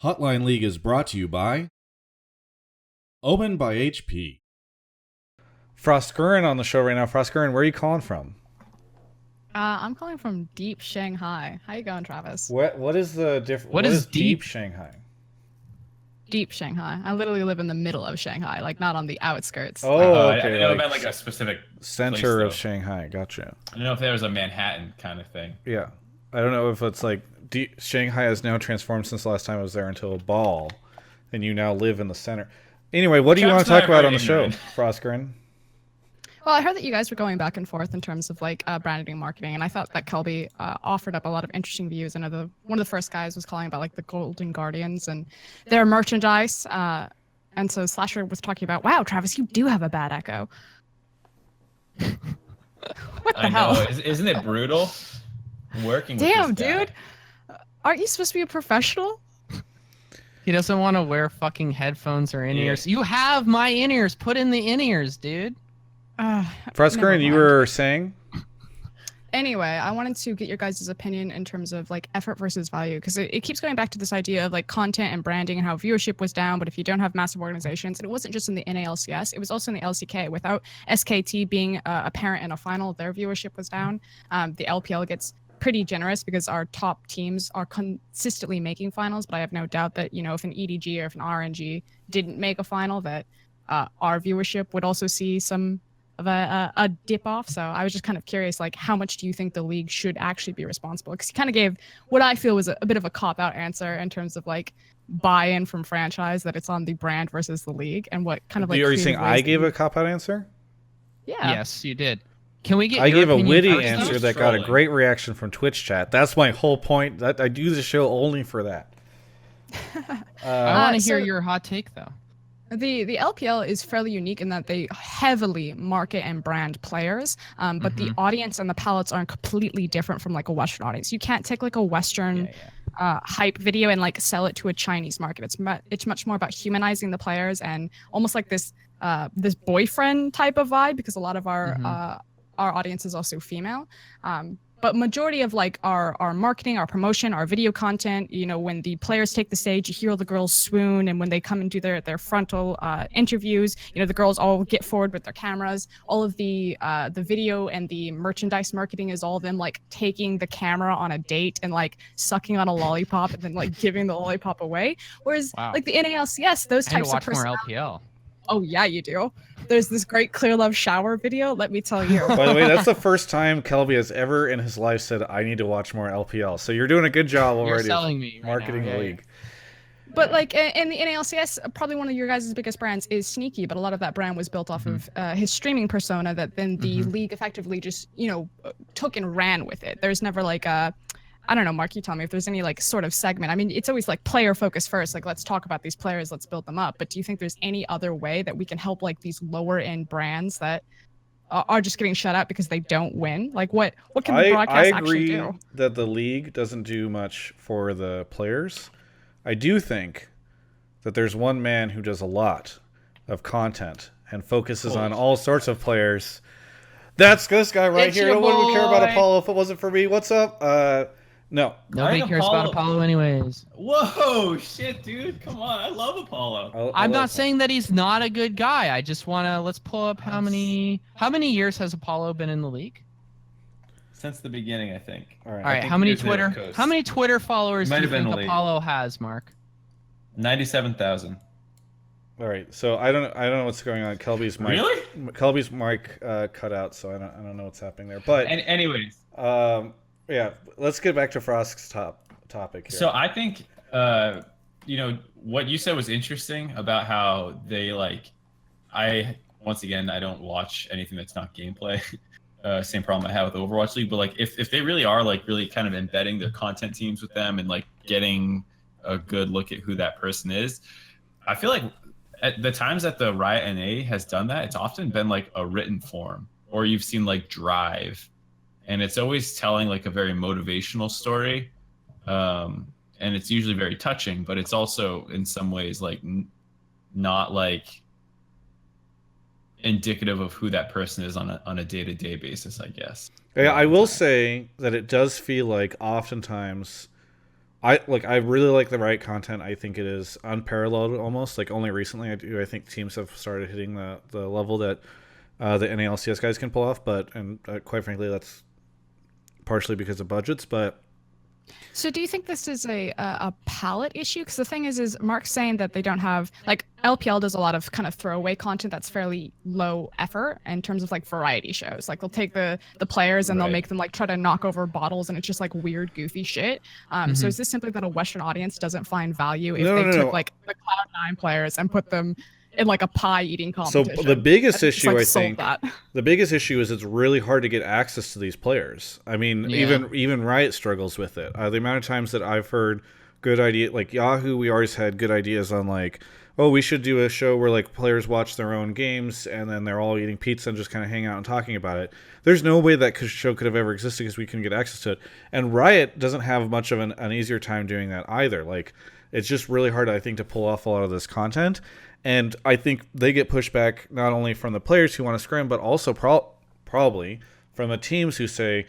Hotline League is brought to you by Omen by HP. Froskurinn on the show right now. Froskurinn, where are you calling from? I'm calling from deep Shanghai. How you going, Travis? What is the difference? What is deep deep? Shanghai? Deep Shanghai. I literally live in the middle of Shanghai, like not on the outskirts. Oh, I okay. didn't know about like a specific Center place, of though. Shanghai. Gotcha. I don't know if there was a Manhattan kind of thing. Yeah. I don't know if it's like Shanghai has now transformed since the last time I was there into a ball, and you now live in the center. Anyway, what do you want to talk about on the show, Froskurinn? Well, I heard that you guys were going back and forth in terms of like branding and marketing, and I thought that Kelby offered up a lot of interesting views. I know one of the first guys was calling about like the Golden Guardians and their merchandise, and so Slasher was talking about, wow, Travis, you do have a bad echo. What the hell? I know. Isn't it brutal? Working with Damn, this guy. dude. Aren't you supposed to be a professional? He doesn't want to wear fucking headphones or in-ears. You have my in-ears. Put in the in-ears, dude. Froskurinn, you were saying? Anyway, I wanted to get your guys' opinion in terms of like effort versus value, because it keeps going back to this idea of like content and branding and how viewership was down. But if you don't have massive organizations, and it wasn't just in the NALCS, it was also in the LCK. Without SKT being a parent in a final, their viewership was down. The LPL gets pretty generous because our top teams are consistently making finals, but I have no doubt that, you know, if an EDG or if an RNG didn't make a final, that our viewership would also see some of a dip off. So I was just kind of curious, like, how much do you think the league should actually be responsible? Because he kind of gave what I feel was a bit of a cop-out answer in terms of like buy-in from franchise, that it's on the brand versus the league, and what kind of like. Are you saying I gave a cop-out answer? Yeah. Yes, you did. Can we get? I gave a opinion witty first? answer that got a great reaction from Twitch chat. That's my whole point. That I do the show only for that. I want to hear so- your hot take, though. The LPL is fairly unique in that they heavily market and brand players, but the audience and the palettes are completely different from like a Western audience. You can't take like a Western hype video and like sell it to a Chinese market. It's much more about humanizing the players and almost like this boyfriend type of vibe, because a lot of our audience is also female. But majority of like our marketing, our promotion, our video content, you know, when the players take the stage, you hear all the girls swoon, and when they come and do their frontal interviews, you know, the girls all get forward with their cameras. All of the video and the merchandise marketing is all of them like taking the camera on a date and like sucking on a lollipop and then like giving the lollipop away. Whereas like the NALCS, those I need types to of watch more LPL. Oh yeah, you do. There's this great Clear Love shower video. Let me tell you. By the way, that's the first time Kelby has ever in his life said, I need to watch more LPL. So you're doing a good job already. You're selling me right marketing now. the Yeah, league. But like in the NALCS, probably one of your guys' biggest brands is Sneaky, but a lot of that brand was built off of his streaming persona that then the league effectively just, you know, took and ran with it. There's never like a, I don't know, Mark, you tell me if there's any like sort of segment. I mean, it's always like player focus first. Like, let's talk about these players, let's build them up. But do you think there's any other way that we can help like these lower end brands that are just getting shut out because they don't win? Like, what can the broadcast actually do? I agree that the league doesn't do much for the players. I do think that there's one man who does a lot of content and focuses on all sorts of players. That's this guy right here. No one would care about Apollo if it wasn't for me. What's up? No. Nobody cares about Apollo anyways. Whoa, shit, dude. Come on. I love Apollo. I'm not saying that he's not a good guy. I just want to, let's pull up how many years has Apollo been in the league? Since the beginning, I think. All right. All right, how many Twitter followers do you think Apollo has, Mark? 97,000. All right. So I don't know what's going on. Kelby's mic. Really? Kelby's mic cut out, so I don't know what's happening there. But anyways. Yeah, let's get back to Frost's topic here. So I think, you know, what you said was interesting about how they like, once again, I don't watch anything that's not gameplay. Same problem I have with Overwatch League, but like if they really are like really kind of embedding their content teams with them and like getting a good look at who that person is, I feel like at the times that the Riot NA has done that, it's often been like a written form, or you've seen like Drive. And it's always telling like a very motivational story, and it's usually very touching. But it's also in some ways like not like indicative of who that person is on a day-to-day basis, I guess. Yeah, I will say that it does feel like oftentimes I really like the Riot content. I think it is unparalleled almost. Like only recently I think teams have started hitting the level that the NALCS guys can pull off, but quite frankly that's partially because of budgets, but So do you think this is a palette issue? Because the thing is Mark's saying that they don't have, like, LPL does a lot of kind of throwaway content that's fairly low effort in terms of like variety shows. Like they'll take the players and they'll make them like try to knock over bottles, and it's just like weird, goofy shit. So is this simply that a Western audience doesn't find value if they took like the Cloud9 players and put them in like a pie eating competition? So the biggest issue, like, I think, the biggest issue is it's really hard to get access to these players. I mean, even Riot struggles with it. The amount of times that I've heard good idea, like Yahoo, we always had good ideas on like, oh, we should do a show where like players watch their own games and then they're all eating pizza and just kind of hang out and talking about it. There's no way that show could have ever existed because we couldn't get access to it. And Riot doesn't have much of an easier time doing that either. Like, it's just really hard, I think, to pull off a lot of this content. And I think they get pushback not only from the players who want to scrim, but also probably from the teams who say,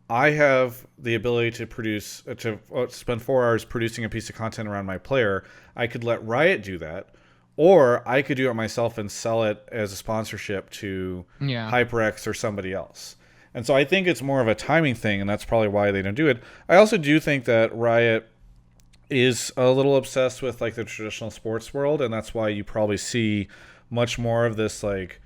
I have the ability to produce, to spend 4 hours producing a piece of content around my player. I could let Riot do that, or I could do it myself and sell it as a sponsorship to HyperX or somebody else. And so I think it's more of a timing thing, and that's probably why they don't do it. I also do think that Riot is a little obsessed with like the traditional sports world, and that's why you probably see much more of this like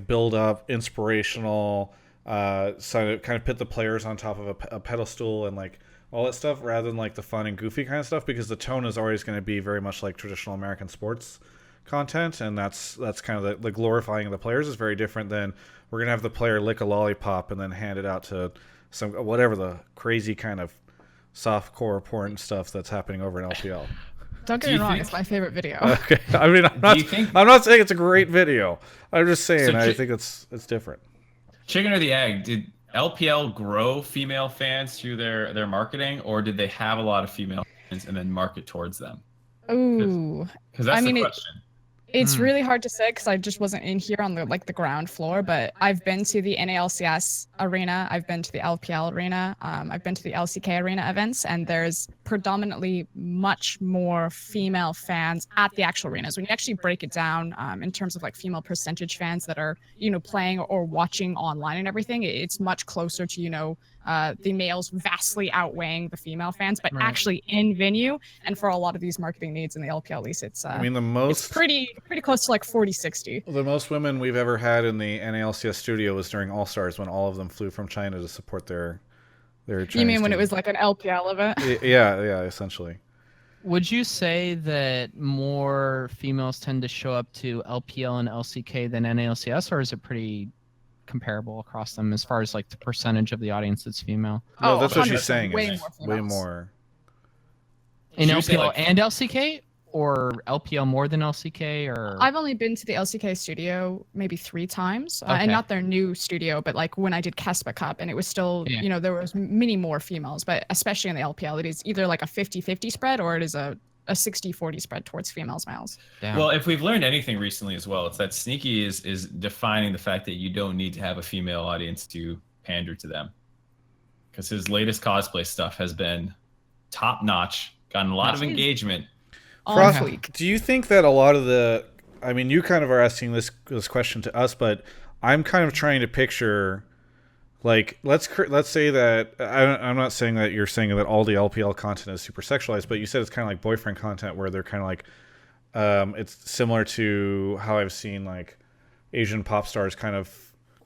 build up inspirational so kind of put the players on top of a pedestal and like all that stuff rather than like the fun and goofy kind of stuff, because the tone is always going to be very much like traditional American sports content, and that's kind of the glorifying of the players is very different than we're going to have the player lick a lollipop and then hand it out to some whatever the crazy kind of softcore porn stuff that's happening over in LPL. Don't get me wrong, it's my favorite video. Okay, I mean, I'm not saying it's a great video. I'm just saying I think it's different. Chicken or the egg? Did LPL grow female fans through their marketing, or did they have a lot of female fans and then market towards them? Ooh, because that's the question. It's really hard to say because I just wasn't in here on the ground floor, but I've been to the NALCS arena, I've been to the LPL arena, I've been to the LCK arena events, and there's predominantly much more female fans at the actual arenas. When you actually break it down in terms of like female percentage fans that are, playing or watching online and everything, it's much closer to, the males vastly outweighing the female fans, but actually in venue and for a lot of these marketing needs in the LPL, at least it's it's pretty close to like 40-60. The most women we've ever had in the NALCS studio was during All Stars when all of them flew from China to support their Chinese You mean when team. it was like an LPL event? Yeah, essentially. Would you say that more females tend to show up to LPL and LCK than NALCS, or is it pretty comparable across them as far as like the percentage of the audience that's female? No, that's what she's saying. Way more. In LPL and LCK, or LPL more than LCK, or I've only been to the LCK studio maybe 3 times, and not their new studio, but like when I did Kespa Cup, and it was still, there was many more females, but especially in the LPL, it is either like a 50-50 spread or it is a 60-40 spread towards females, males. Damn. Well, if we've learned anything recently as well, it's that Sneaky is defining the fact that you don't need to have a female audience to pander to them, because his latest cosplay stuff has been top notch, gotten a lot of engagement. Frost, do you think that a lot of I mean, you kind of are asking this question to us, but I'm kind of trying to picture, like, let's say that I'm not saying that you're saying that all the LPL content is super sexualized, but you said it's kind of like boyfriend content where they're kind of like, it's similar to how I've seen like Asian pop stars kind of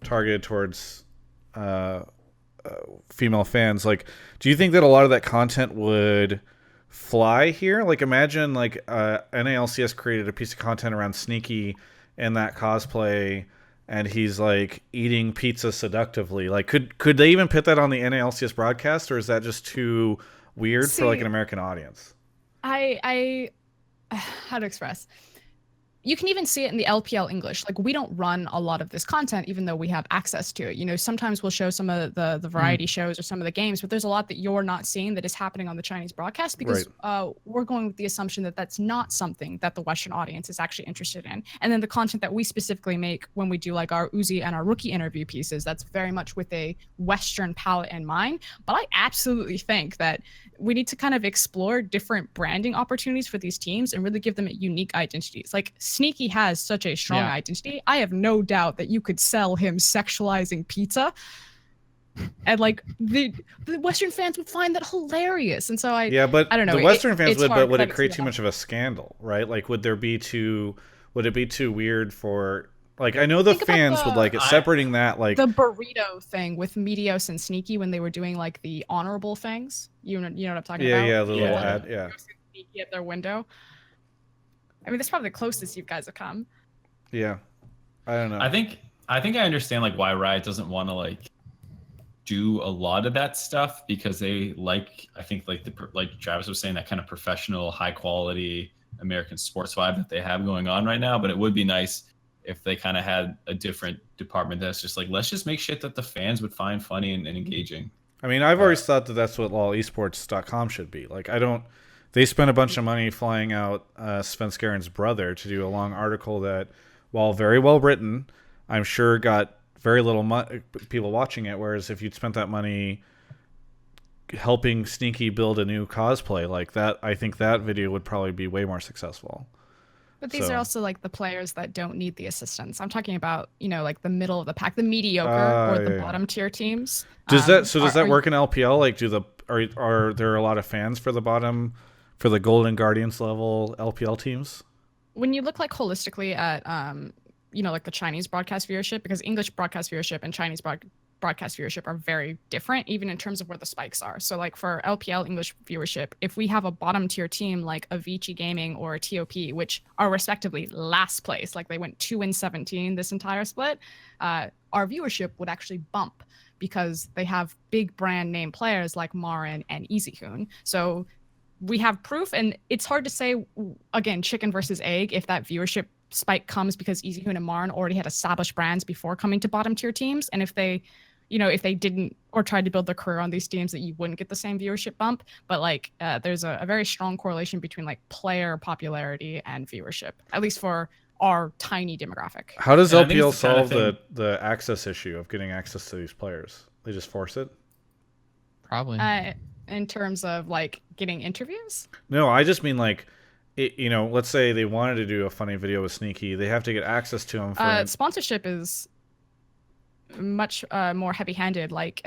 targeted towards female fans. Like, do you think that a lot of that content would fly here? Like, imagine like NALCS created a piece of content around Sneaky and that cosplay, and he's like eating pizza seductively. Like, could they even put that on the NALCS broadcast, or is that just too weird for like an American audience? I how to express. You can even see it in the LPL English. Like, we don't run a lot of this content, even though we have access to it. Sometimes we'll show some of the variety shows or some of the games, but there's a lot that you're not seeing that is happening on the Chinese broadcast because we're going with the assumption that that's not something that the Western audience is actually interested in. And then the content that we specifically make when we do like our Uzi and our rookie interview pieces, that's very much with a Western palette in mind. But I absolutely think that we need to kind of explore different branding opportunities for these teams and really give them unique identities. Like Sneaky has such a strong identity. I have no doubt that you could sell him sexualizing pizza. And like the Western fans would find that hilarious. And so I don't know. The Western fans would, but would it to create too much of a scandal, right? Like would it be too weird for, like, I know the fans would like it, separating that, like the burrito thing with Meteos and Sneaky when they were doing like the honorable things. You know what I'm talking about? Yeah, the little ad, Sneaky at their window. I mean, that's probably the closest you guys have come. Yeah, I don't know. I think I understand like why Riot doesn't want to like do a lot of that stuff, because they like, I think like like Travis was saying, that kind of professional, high quality American sports vibe that they have going on right now. But it would be nice if they kind of had a different department that's just like, let's just make shit that the fans would find funny and engaging. I mean, I've always thought that that's what lolesports.com should be. Like, they spent a bunch of money flying out Sven Skaren's brother to do a long article that, while very well written, I'm sure got very little people watching it. Whereas if you'd spent that money helping Sneaky build a new cosplay like that, I think that video would probably be way more successful. But these are also like the players that don't need the assistance. I'm talking about, like the middle of the pack, the mediocre or the bottom tier teams. Does that work in LPL? Like, are there a lot of fans for the Golden Guardians level LPL teams? When you look like holistically at like the Chinese broadcast viewership, because English broadcast viewership and Chinese broadcast viewership are very different, even in terms of where the spikes are. So like for LPL English viewership, if we have a bottom tier team like Avicii Gaming or TOP, which are respectively last place, like they went 2-17 this entire split, our viewership would actually bump because they have big brand name players like Marin and EasyHoon. So we have proof, and it's hard to say, again, chicken versus egg, if that viewership spike comes because EasyHoon and Marin already had established brands before coming to bottom tier teams, and if they didn't or tried to build their career on these teams, that you wouldn't get the same viewership bump. But like there's a very strong correlation between like player popularity and viewership, at least for our tiny demographic. How does LPL solve the access issue of getting access to these players? They just force it? Probably. In terms of like getting interviews? No, I just mean like, let's say they wanted to do a funny video with Sneaky, they have to get access to him. Sponsorship is much more heavy-handed. Like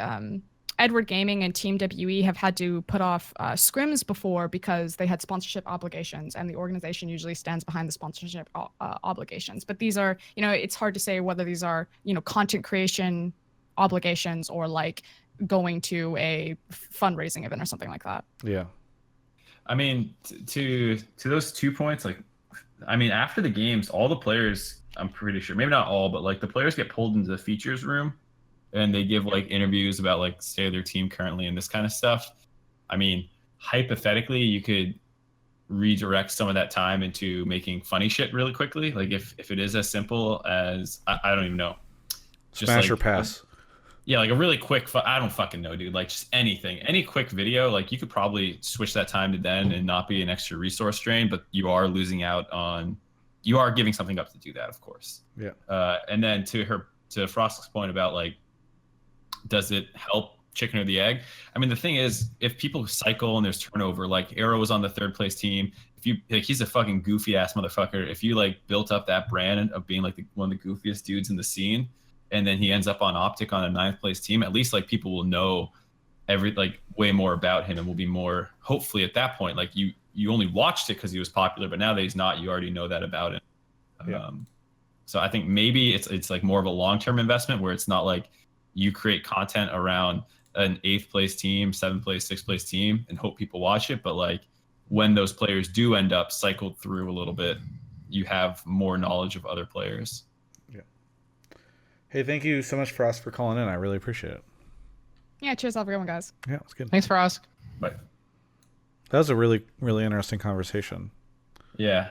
Edward Gaming and Team WE have had to put off scrims before because they had sponsorship obligations, and the organization usually stands behind the sponsorship obligations. But these are, it's hard to say whether these are, content creation obligations or like going to a fundraising event or something like that. Yeah. I mean, to those 2 points, like, I mean, after the games, all the players, I'm pretty sure, maybe not all, but like the players get pulled into the features room and they give like interviews about like state of their team currently and this kind of stuff. I mean, hypothetically, you could redirect some of that time into making funny shit really quickly. Like if it is as simple as, I don't even know. Just Smash or pass. Yeah, like a really quick, I don't fucking know, dude. Like just anything, any quick video, like you could probably switch that time to then and not be an extra resource drain, but you are losing out on, you are giving something up to do that, of course. Yeah. And then to Frost's point about like, does it help chicken or the egg? I mean, the thing is, if people cycle and there's turnover, like Arrow was on the third place team. If you like, he's a fucking goofy ass motherfucker. If you like built up that brand of being like one of the goofiest dudes in the scene, and then he ends up on Optic on a 9th place team, at least like people will know way more about him and will be more, hopefully at that point, like you only watched it because he was popular, but now that he's not, you already know that about him. Yeah. So I think maybe it's like more of a long-term investment where it's not like you create content around an 8th place team, 7th place, 6th place team and hope people watch it. But like when those players do end up cycled through a little bit, you have more knowledge of other players. Hey, thank you so much, Frost, for calling in. I really appreciate it. Yeah, cheers, have a good one, guys. Yeah, it was good. Thanks, Frost. Bye. That was a really, really interesting conversation. Yeah,